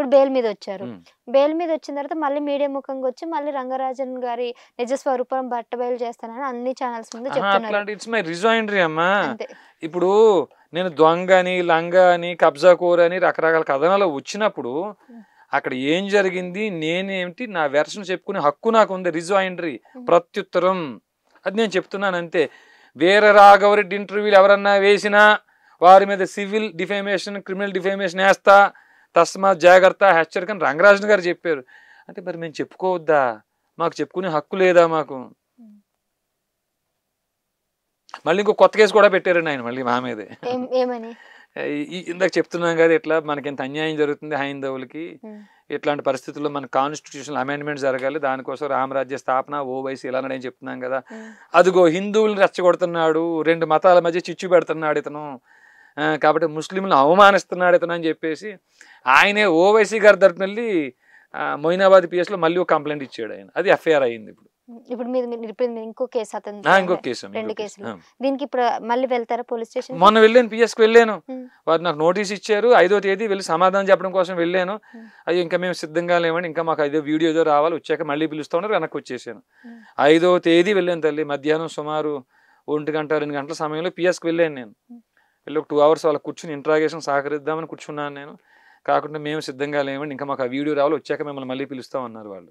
ఇప్పుడు బెయిల్ మీద వచ్చారు. బెయిల్ మీద వచ్చిన తర్వాత మళ్ళీ మీడియా ముఖంగా వచ్చి మళ్ళీ రంగరాజన్ గారి నిజ స్వరూపం బట్టబయలు చేస్తానని అన్ని ఛానల్స్ ముందు చెప్తున్నారు. అట్లాంటి ఇట్స్ మై రిజాయిండరీ అమ్మా. అంతే. ఇప్పుడు నేను దొంగ అని, లంగ అని, కబ్జా కోర్ అని రకరకాల కథనాలు వచ్చినప్పుడు అక్కడ ఏం జరిగింది, నేనేమిటి, నా వెర్షన్ చెప్పుకునే హక్కు నాకు ఉంది. రిజాయిండరీ, ప్రత్యుత్తరం, అది నేను చెప్తున్నాను అంతే. వీర రాఘవరెడ్డి ఇంటర్వ్యూలు ఎవరన్నా వేసినా వారి మీద సివిల్ డిఫేమేషన్, క్రిమినల్ డిఫేమేషన్ వేస్తా, తస్మాత్ జాగ్రత్త, హెచ్చరికని రంగరాజన్ గారు చెప్పారు. అంటే మరి మేము చెప్పుకోవద్దా? మాకు చెప్పుకునే హక్కు లేదా మాకు? మళ్ళీ ఇంకో కొత్త కేసు కూడా పెట్టారండి ఆయన మళ్ళీ మా మీదే. ఏమని? ఇందాక చెప్తున్నాం కదా, ఇట్లా మనకి ఎంత అన్యాయం జరుగుతుంది హైందవులకి, ఇట్లాంటి పరిస్థితుల్లో మన కాన్స్టిట్యూషనల్ అమెండ్మెంట్ జరగాలి, దానికోసం రామరాజ్య స్థాపన, ఓవైసీ ఇలా నేను చెప్తున్నాం కదా. అదిగో హిందువులను రెచ్చగొడుతున్నాడు, 2 మతాల మధ్య చిచ్చు పెడుతున్నాడు ఇతను, కాబట్టి ముస్లింలను అవమానిస్తున్నాడు ఇతను అని చెప్పేసి ఆయనే ఓవైసీ గారి తరపున వెళ్ళి మొయినాబాద్ పిఎస్లో మళ్ళీ ఒక కంప్లైంట్ ఇచ్చాడు ఆయన. అది ఎఫ్ఐఆర్ అయ్యింది. ఇప్పుడు మీరు ఇంకో కేసు, అతను ఇంకో కేసు, 2 కేసులు. దీనికి ఇప్పుడు మళ్ళీ వెళ్తారా పోలీస్ స్టేషన్? మొన్న వెళ్ళాను, పిఎస్కి వెళ్ళాను. వారు నాకు నోటీస్ ఇచ్చారు. 5వ తేదీ వెళ్ళి సమాధానం చెప్పడం కోసం వెళ్ళాను. అయ్యో ఇంకా మేము సిద్ధంగా లేవండి, ఇంకా మాకు అదే వీడియో ఏదో రావాలి, వచ్చాక మళ్ళీ పిలుస్తూ ఉన్నారు, వెనక్కి వచ్చేసాను. 5వ తేదీ వెళ్ళాను తల్లి, మధ్యాహ్నం సుమారు 1 గంట 2 గంటల సమయంలో పిఎస్కి వెళ్ళాను నేను. వెళ్ళి ఒక 2 అవర్స్ వాళ్ళకి కూర్చుని ఇంట్రాగేషన్ సహకరిద్దామని కూర్చున్నాను నేను. కాకుండా మేము సిద్ధంగా లేవండి, ఇంకా మాకు ఆ వీడియో రావాలి, వచ్చాక మిమ్మల్ని మళ్ళీ పిలుస్తామన్నారు వాళ్ళు.